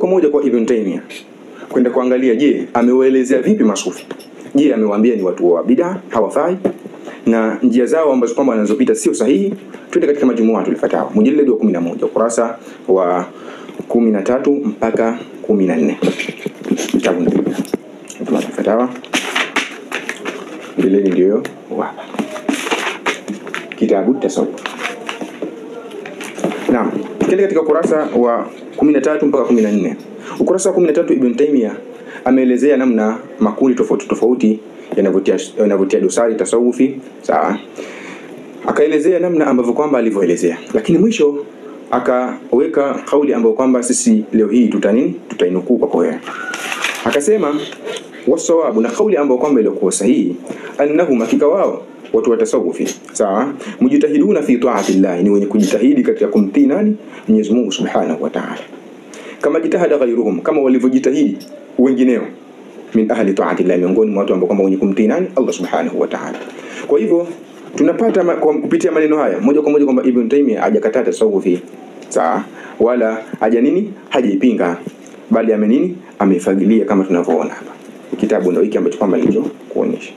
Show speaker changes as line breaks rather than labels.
kwa moja kwa Ibn Taymiyyah kwenda kuangalia, je, amewaelezea vipi masufi? Je, amewaambia ni watu wa bid'a, hawafai na njia zao ambazo kwamba wanazopita sio sahihi? Twende katika Majmu'atul Fatawa mujallad wa 11 ukurasa wa 13 mpaka 14. Kitabu ndio Majmu'atul Fatawa ndio hapa. Kitabu tasawuf. Naam, twende katika ukurasa wa 13 mpaka 14. Ukurasa wa 13 Ibn Taymiyyah ameelezea namna makundi tofauti yanavutia dosari tasawufi, sawa. Akaelezea namna ambavyo kwamba alivyoelezea, lakini mwisho akaweka kauli ambayo kwamba sisi leo hii tutainukuu kwa wewe. Akasema wasawabu, na kauli ambayo kwamba ilikuwa sahihi, annahum, hakika wao watu wa tasawufi, sawa, mujtahiduna fi ta'atillah, ni wenye kujitahidi katika kumtii nani? Mwenyezi Mungu Subhanahu wa Ta'ala. Kama jitahada ghayruhum, kama walivyojitahidi wengineo, min ahli ta'atillah, miongoni mwa watu ambao kwamba wenye kumtii nani? Allah Subhanahu wa Ta'ala. Kwa hivyo tunapata kupitia maneno haya moja kwa moja kwamba Ibn Taymiyyah hajakata tasawufi, sawa, wala hajaipinga, bali amefagilia kama tunavyoona hapa. Kitabu ndio hiki ambacho kwamba nilicho kuonyesha.